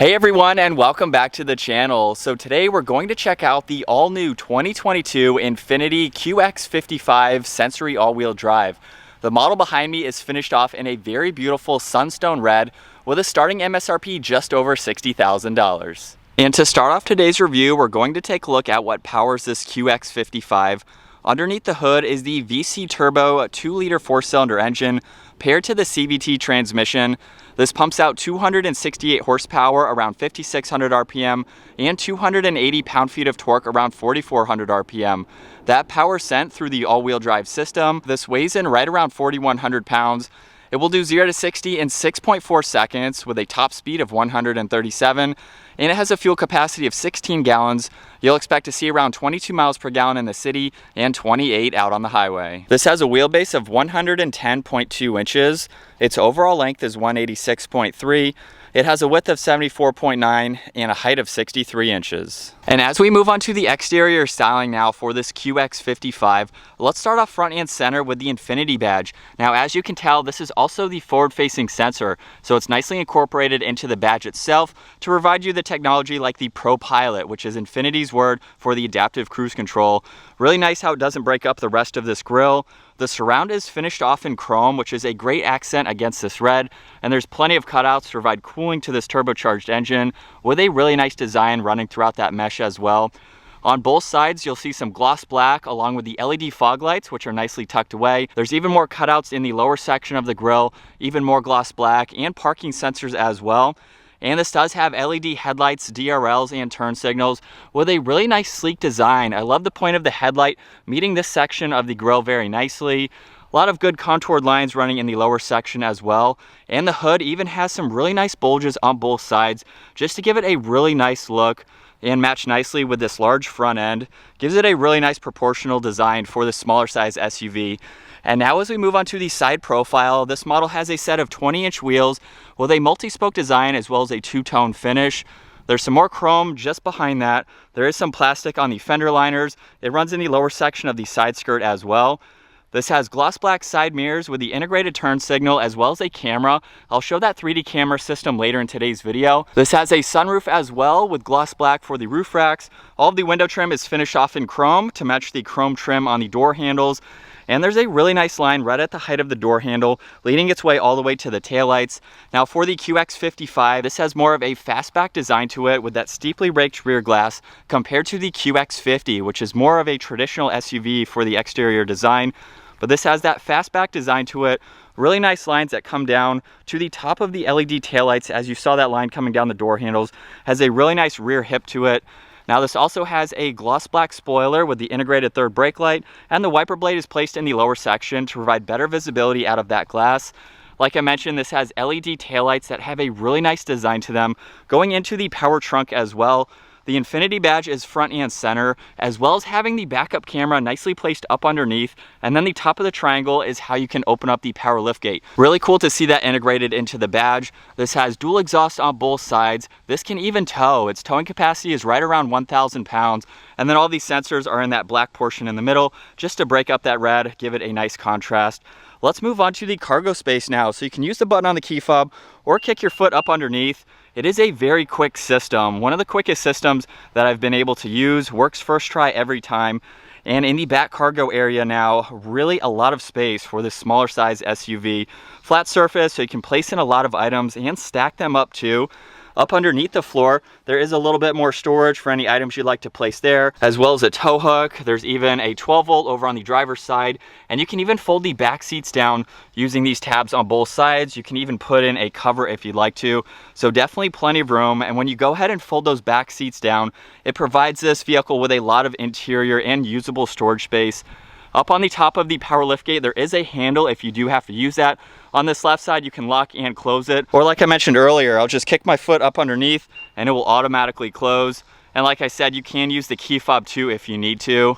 Hey everyone, and welcome back to the channel. So today we're going to check out the all-new 2022 Infiniti QX55 Sensory all-wheel drive. The model behind me is finished off in a very beautiful sunstone red with a starting MSRP just over $60,000. And to start off today's review, we're going to take a look at what powers this QX55. Underneath the hood is the VC Turbo 2-liter 4-cylinder engine paired to the CVT transmission. This pumps out 268 horsepower around 5,600 RPM and 280 pound-feet of torque around 4,400 RPM. That power sent through the all-wheel drive system. This weighs in right around 4,100 pounds. It will do 0 to 60 in 6.4 seconds with a top speed of 137, and it has a fuel capacity of 16 gallons. You'll expect to see around 22 miles per gallon in the city and 28 out on the highway. This has a wheelbase of 110.2 inches. Its overall length is 186.3. It has a width of 74.9 and a height of 63 inches. And as we move on to the exterior styling now for this QX55, let's start off front and center with the Infiniti badge. Now, as you can tell, this is also the forward-facing sensor, so it's nicely incorporated into the badge itself to provide you the technology like the Pro Pilot, which is Infiniti's word for the adaptive cruise control. Really nice how it doesn't break up the rest of this grille. The surround is finished off in chrome, which is a great accent against this red, and there's plenty of cutouts to provide cooling to this turbocharged engine with a really nice design running throughout that mesh as well. On both sides, you'll see some gloss black along with the LED fog lights, which are nicely tucked away. There's even more cutouts in the lower section of the grille, even more gloss black, and parking sensors as well. And this does have LED headlights, DRLs, and turn signals with a really nice sleek design. I love the point of the headlight meeting this section of the grille very nicely. A lot of good contoured lines running in the lower section as well. And the hood even has some really nice bulges on both sides just to give it a really nice look and match nicely with this large front end. Gives it a really nice proportional design for the smaller size SUV. And now as we move on to the side profile, this model has a set of 20-inch wheels with a multi-spoke design as well as a two-tone finish. There's some more chrome just behind that. There is some plastic on the fender liners. It runs in the lower section of the side skirt as well. This has gloss black side mirrors with the integrated turn signal as well as a camera. I'll show that 3D camera system later in today's video. This has a sunroof as well with gloss black for the roof racks. All of the window trim is finished off in chrome to match the chrome trim on the door handles. And there's a really nice line right at the height of the door handle, leading its way all the way to the taillights. Now for the QX55, this has more of a fastback design to it with that steeply raked rear glass compared to the QX50, which is more of a traditional SUV for the exterior design. But this has that fastback design to it, really nice lines that come down to the top of the LED taillights. As you saw that line coming down the door handles, has a really nice rear hip to it. Now this also has a gloss black spoiler with the integrated third brake light, and the wiper blade is placed in the lower section to provide better visibility out of that glass. Like I mentioned, this has LED taillights that have a really nice design to them, going into the power trunk as well. The Infiniti badge is front and center, as well as having the backup camera nicely placed up underneath, and then the top of the triangle is how you can open up the power liftgate. Really cool to see that integrated into the badge. This has dual exhaust on both sides. This can even tow. Its towing capacity is right around 1,000 pounds, and then all these sensors are in that black portion in the middle, just to break up that red, give it a nice contrast. Let's move on to the cargo space now. So you can use the button on the key fob or kick your foot up underneath. It is a very quick system, one of the quickest systems that I've been able to use. Works first try every time. And in the back cargo area now, really a lot of space for this smaller size SUV. Flat surface, so you can place in a lot of items and stack them up too. Up underneath the floor, there is a little bit more storage for any items you'd like to place there, as well as a tow hook. There's even a 12 volt over on the driver's side, and you can even fold the back seats down using these tabs on both sides. You can even put in a cover if you'd like to. So definitely plenty of room. And when you go ahead and fold those back seats down, it provides this vehicle with a lot of interior and usable storage space. Up on the top of the power liftgate, there is a handle if you do have to use that. On this left side, you can lock and close it. Or like I mentioned earlier, I'll just kick my foot up underneath and it will automatically close. And like I said, you can use the key fob too if you need to.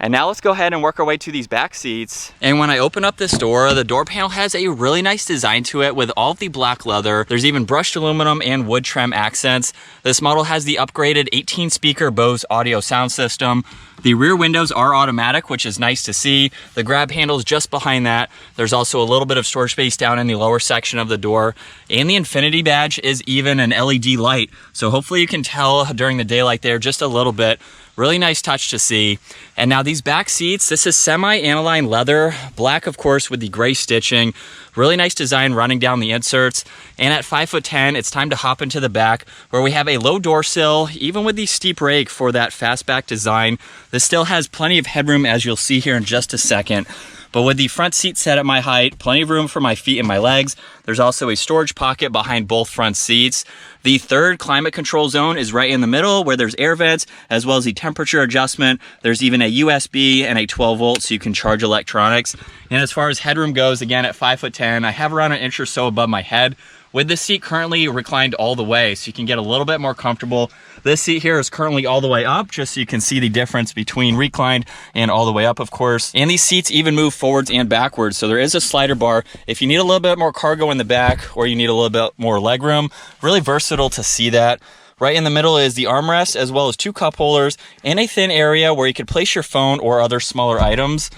And now let's go ahead and work our way to these back seats. And when I open up this door, the door panel has a really nice design to it with all of the black leather. There's even brushed aluminum and wood trim accents. This model has the upgraded 18 speaker Bose audio sound system. The rear windows are automatic, which is nice to see. The grab handle's just behind that. There's also a little bit of storage space down in the lower section of the door. And the Infiniti badge is even an LED light. So hopefully you can tell during the daylight there just a little bit. Really nice touch to see. And now these back seats, this is semi-aniline leather, black of course with the gray stitching. Really nice design running down the inserts. And at 5'10", it's time to hop into the back where we have a low door sill, even with the steep rake for that fastback design. This still has plenty of headroom, as you'll see here in just a second. But with the front seat set at my height, plenty of room for my feet and my legs. There's also a storage pocket behind both front seats. The third climate control zone is right in the middle where there's air vents as well as the temperature adjustment. There's even a USB and a 12 volt so you can charge electronics. And as far as headroom goes, again at 5'10", I have around an inch or so above my head. With this seat currently reclined all the way so you can get a little bit more comfortable. This seat here is currently all the way up just so you can see the difference between reclined and all the way up, of course. And these seats even move forwards and backwards. So there is a slider bar. If you need a little bit more cargo in the back or you need a little bit more leg room, really versatile to see that. Right in the middle is the armrest as well as 2 cup holders and a thin area where you could place your phone or other smaller items.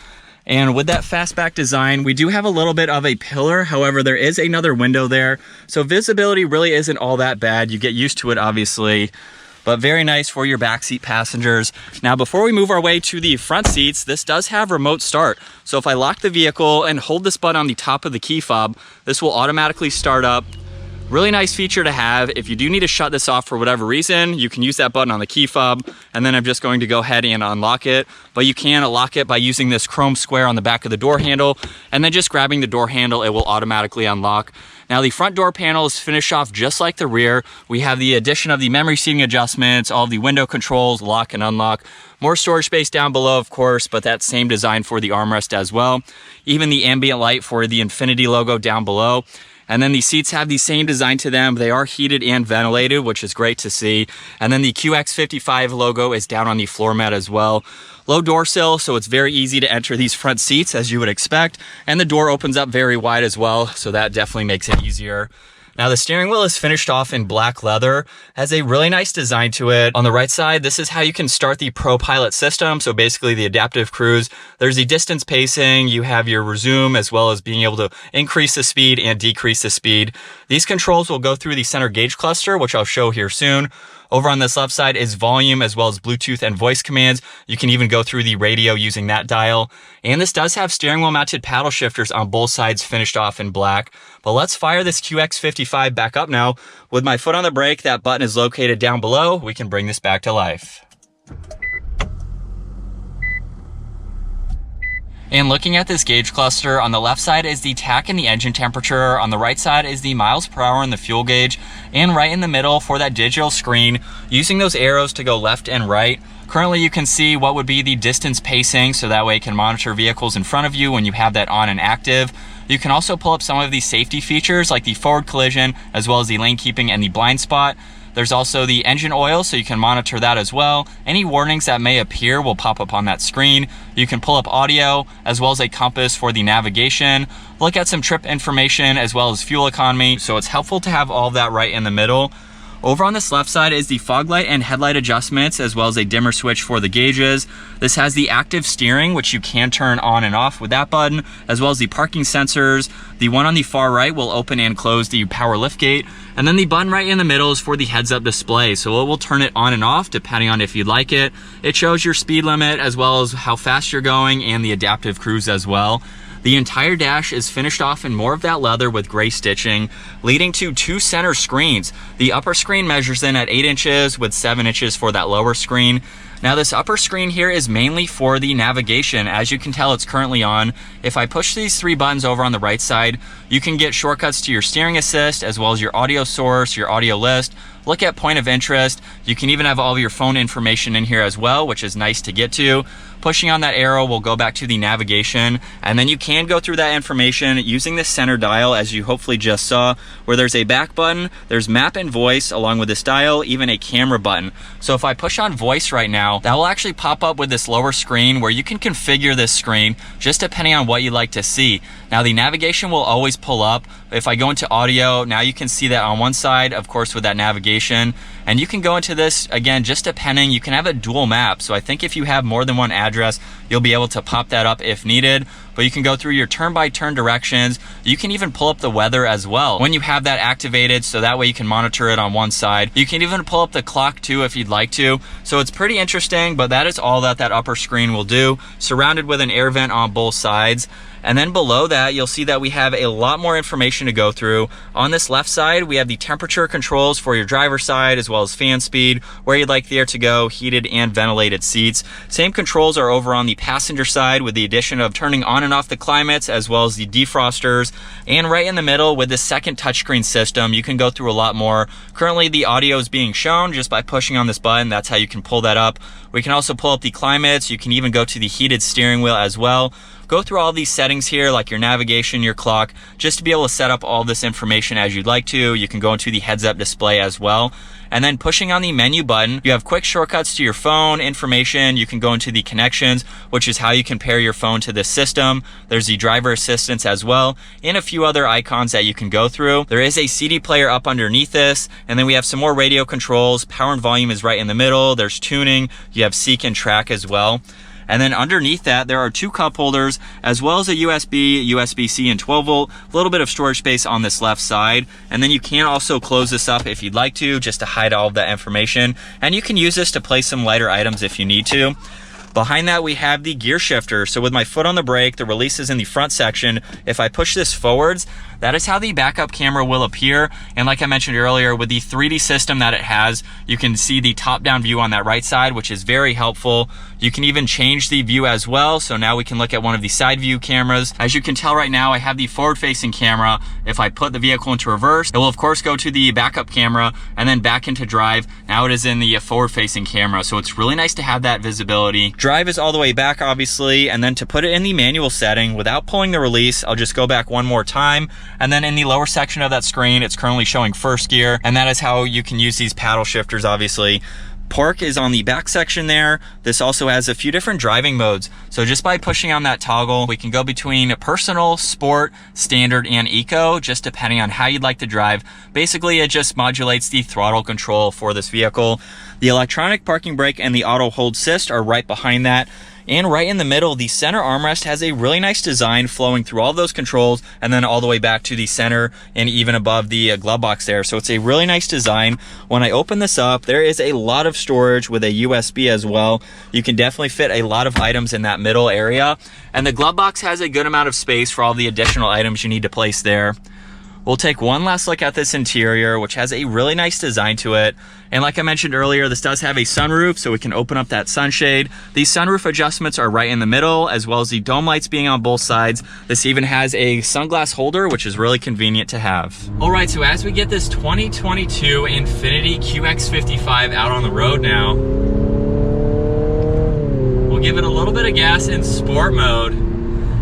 And with that fastback design, we do have a little bit of a pillar. However, there is another window there. So visibility really isn't all that bad. You get used to it, obviously, but very nice for your backseat passengers. Now, before we move our way to the front seats, this does have remote start. So if I lock the vehicle and hold this button on the top of the key fob, this will automatically start up. Really nice feature to have. If you do need to shut this off for whatever reason, you can use that button on the key fob, and then I'm just going to go ahead and unlock it. But you can unlock it by using this chrome square on the back of the door handle, and then just grabbing the door handle, it will automatically unlock. Now the front door panel is finished off just like the rear. We have the addition of the memory seating adjustments, all the window controls, lock and unlock. More storage space down below, of course, but that same design for the armrest as well. Even the ambient light for the Infiniti logo down below. And then the seats have the same design to them. They are heated and ventilated, which is great to see. And then the QX55 logo is down on the floor mat as well. Low door sill, so it's very easy to enter these front seats as you would expect. And the door opens up very wide as well, so that definitely makes it easier. Now the steering wheel is finished off in black leather, has a really nice design to it. On the right side, this is how you can start the Pro Pilot system, so basically the adaptive cruise. There's the distance pacing, you have your resume, as well as being able to increase the speed and decrease the speed. These controls will go through the center gauge cluster, which I'll show here soon. Over on this left side is volume as well as Bluetooth and voice commands. You can even go through the radio using that dial. And this does have steering wheel mounted paddle shifters on both sides finished off in black. But let's fire this QX55 back up now. With my foot on the brake, that button is located down below. We can bring this back to life. And looking at this gauge cluster, on the left side is the tach and the engine temperature, on the right side is the miles per hour and the fuel gauge, and right in the middle for that digital screen, using those arrows to go left and right. Currently you can see what would be the distance pacing, so that way it can monitor vehicles in front of you when you have that on and active. You can also pull up some of these safety features like the forward collision, as well as the lane keeping and the blind spot. There's also the engine oil, so you can monitor that as well. Any warnings that may appear will pop up on that screen. You can pull up audio, as well as a compass for the navigation. Look at some trip information, as well as fuel economy. So it's helpful to have all of that right in the middle. Over on this left side is the fog light and headlight adjustments, as well as a dimmer switch for the gauges. This has the active steering, which you can turn on and off with that button, as well as the parking sensors. The one on the far right will open and close the power liftgate. And then the button right in the middle is for the heads-up display. So it will turn it on and off depending on if you'd like it. It shows your speed limit, as well as how fast you're going, and the adaptive cruise as well. The entire dash is finished off in more of that leather with gray stitching, leading to 2 center screens. The upper screen measures in at 8 inches with 7 inches for that lower screen. Now this upper screen here is mainly for the navigation. As you can tell, it's currently on. If I push these 3 buttons over on the right side, you can get shortcuts to your steering assist, as well as your audio source, your audio list, look at point of interest. You can even have all of your phone information in here as well, which is nice to get to. Pushing on that arrow will go back to the navigation, and then you can go through that information using the center dial, as you hopefully just saw, where there's a back button, there's map and voice along with this dial, even a camera button. So if I push on voice right now, that will actually pop up with this lower screen where you can configure this screen just depending on what you like to see. Now the navigation will always pull up. If I go into audio, now you can see that on one side, of course, with that navigation, and you can go into this again, just depending. You can have a dual map. So I think if you have more than one address, you'll be able to pop that up if needed. But you can go through your turn-by-turn directions. You can even pull up the weather as well when you have that activated, so that way you can monitor it on one side. You can even pull up the clock too if you'd like to. So it's pretty interesting, but that is all that upper screen will do, surrounded with an air vent on both sides. And then below that, you'll see that we have a lot more information to go through. On this left side, we have the temperature controls for your driver's side, as well as fan speed, where you'd like the air to go, heated and ventilated seats. Same controls are over on the passenger side with the addition of turning on and off the climates, as well as the defrosters. And right in the middle with the second touchscreen system, you can go through a lot more. Currently, the audio is being shown just by pushing on this button. That's how you can pull that up. We can also pull up the climates. You can even go to the heated steering wheel as well. Go through all these settings here, like your navigation, your clock, just to be able to set up all this information as you'd like to. You can go into the heads-up display as well. And then pushing on the menu button, you have quick shortcuts to your phone, information. You can go into the connections, which is how you can pair your phone to this system. There's the driver assistance as well, and a few other icons that you can go through. There is a CD player up underneath this, and then we have some more radio controls. Power and volume is right in the middle. There's tuning. You have seek and track as well. And then underneath that, there are two cup holders, as well as a USB, USB-C, and 12 volt, a little bit of storage space on this left side. And then you can also close this up if you'd like to, just to hide all of that information. And you can use this to place some lighter items if you need to. Behind that, we have the gear shifter. So with my foot on the brake, the release is in the front section. If I push this forwards, that is how the backup camera will appear. And like I mentioned earlier, with the 3D system that it has, you can see the top-down view on that right side, which is very helpful. You can even change the view as well. So now we can look at one of the side view cameras. As you can tell right now, I have the forward-facing camera. If I put the vehicle into reverse, it will of course go to the backup camera and then back into drive. Now it is in the forward-facing camera. So it's really nice to have that visibility. Drive is all the way back, obviously. And then to put it in the manual setting without pulling the release, I'll just go back one more time. And then in the lower section of that screen, it's currently showing first gear. And that is how you can use these paddle shifters, obviously. Park is on the back section there. This also has a few different driving modes. So just by pushing on that toggle, we can go between personal, sport, standard, and eco, just depending on how you'd like to drive. Basically, it just modulates the throttle control for this vehicle. The electronic parking brake and the auto hold assist are right behind that. And right in the middle, the center armrest has a really nice design flowing through all of those controls and then all the way back to the center and even above the glove box there. So it's a really nice design. When I open this up, there is a lot of storage with a USB as well. You can definitely fit a lot of items in that middle area. And the glove box has a good amount of space for all the additional items you need to place there. We'll take one last look at this interior, which has a really nice design to it. And like I mentioned earlier, this does have a sunroof, so we can open up that sunshade. These sunroof adjustments are right in the middle, as well as the dome lights being on both sides. This even has a sunglass holder, which is really convenient to have. All right, so as we get this 2022 Infiniti QX55 out on the road now, we'll give it a little bit of gas in sport mode.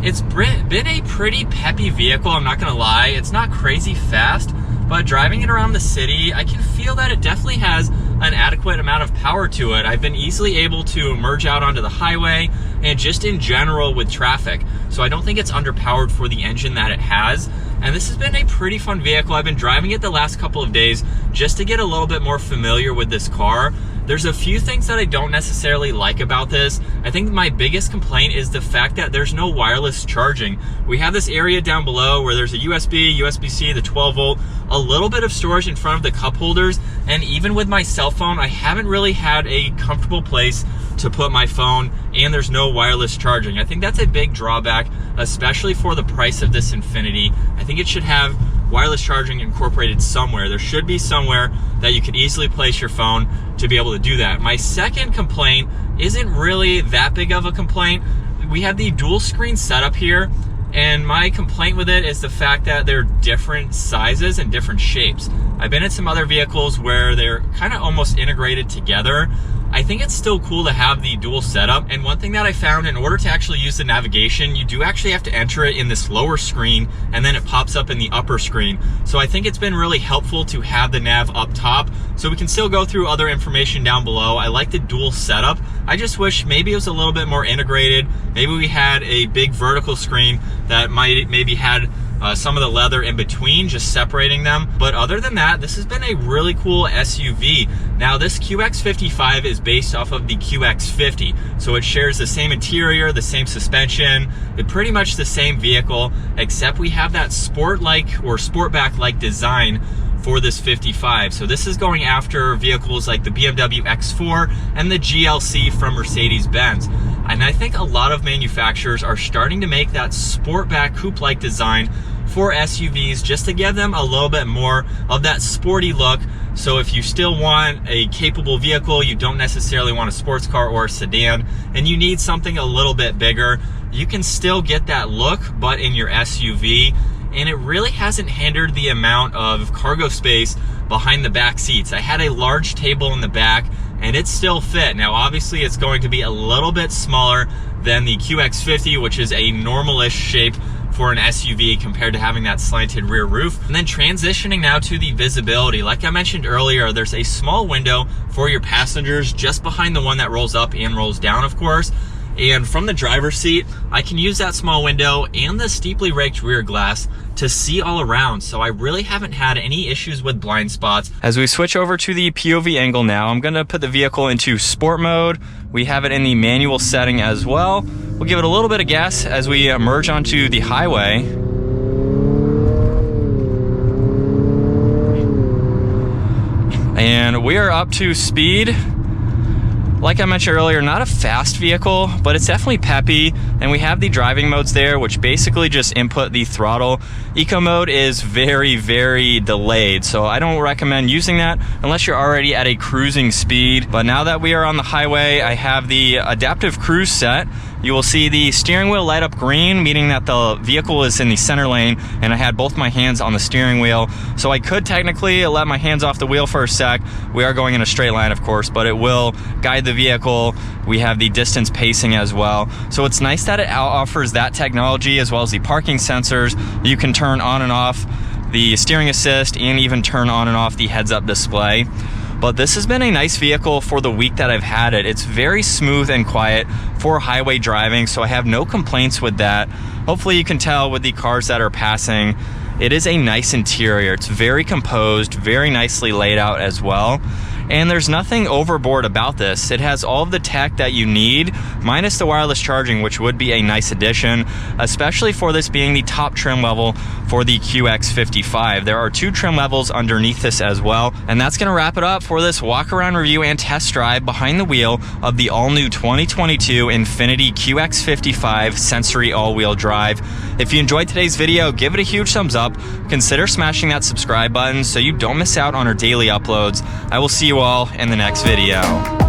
It's been a pretty peppy vehicle, I'm not gonna lie. It's not crazy fast, but driving it around the city, I can feel that it definitely has an adequate amount of power to it. I've been easily able to merge out onto the highway and just in general with traffic. So I don't think it's underpowered for the engine that it has. And this has been a pretty fun vehicle. I've been driving it the last couple of days just to get a little bit more familiar with this car. There's a few things that I don't necessarily like about this. I think my biggest complaint is the fact that there's no wireless charging. We have this area down below where there's a USB, USB-C, the 12 volt, a little bit of storage in front of the cup holders, and even with my cell phone, I haven't really had a comfortable place to put my phone, and there's no wireless charging. I think that's a big drawback, especially for the price of this Infiniti. I think it should have wireless charging incorporated somewhere. There should be somewhere that you could easily place your phone to be able to do that. My second complaint isn't really that big of a complaint. We have the dual screen setup here, and my complaint with it is the fact that they're different sizes and different shapes. I've been in some other vehicles where they're kind of almost integrated together. I think it's still cool to have the dual setup. And one thing that I found, in order to actually use the navigation, you do actually have to enter it in this lower screen, and then it pops up in the upper screen. So I think it's been really helpful to have the nav up top, so we can still go through other information down below. I like the dual setup. I just wish maybe it was a little bit more integrated. Maybe we had a big vertical screen that maybe had some of the leather in between, just separating them. But other than that, this has been a really cool SUV. Now, this QX55 is based off of the QX50, so it shares the same interior, the same suspension, pretty much the same vehicle, except we have that sport-like or sportback-like design for this 55. So this is going after vehicles like the BMW X4 and the GLC from Mercedes-Benz. And I think a lot of manufacturers are starting to make that sportback coupe-like design for SUVs, just to give them a little bit more of that sporty look. So if you still want a capable vehicle, you don't necessarily want a sports car or a sedan, and you need something a little bit bigger, you can still get that look, but in your SUV. And it really hasn't hindered the amount of cargo space behind the back seats. I had a large table in the back, and it still fit. Now, obviously, it's going to be a little bit smaller than the QX50, which is a normal-ish shape for an SUV compared to having that slanted rear roof. And then transitioning now to the visibility. Like I mentioned earlier, there's a small window for your passengers just behind the one that rolls up and rolls down, of course. And from the driver's seat, I can use that small window and the steeply raked rear glass to see all around. So I really haven't had any issues with blind spots. As we switch over to the POV angle now, I'm gonna put the vehicle into sport mode. We have it in the manual setting as well. We'll give it a little bit of gas as we merge onto the highway. And we are up to speed. Like I mentioned earlier, not a fast vehicle, but it's definitely peppy. And we have the driving modes there, which basically just input the throttle. Eco mode is very, very delayed, so I don't recommend using that unless you're already at a cruising speed. But now that we are on the highway, I have the adaptive cruise set. You will see the steering wheel light up green, meaning that the vehicle is in the center lane, and I had both my hands on the steering wheel. So I could technically let my hands off the wheel for a sec. We are going in a straight line, of course, but it will guide the vehicle. We have the distance pacing as well. So it's nice that it offers that technology as well as the parking sensors. You can turn on and off the steering assist and even turn on and off the heads-up display. But this has been a nice vehicle for the week that I've had it. It's very smooth and quiet for highway driving, so I have no complaints with that. Hopefully you can tell with the cars that are passing, it is a nice interior. It's very composed, very nicely laid out as well. And there's nothing overboard about this. It has all of the tech that you need, minus the wireless charging, which would be a nice addition, especially for this being the top trim level for the QX55. There are 2 trim levels underneath this as well. And that's gonna wrap it up for this walk around review and test drive behind the wheel of the all new 2022 Infiniti QX55 Sensory all-wheel drive. If you enjoyed today's video, give it a huge thumbs up. Consider smashing that subscribe button so you don't miss out on our daily uploads. I will see you all in the next video.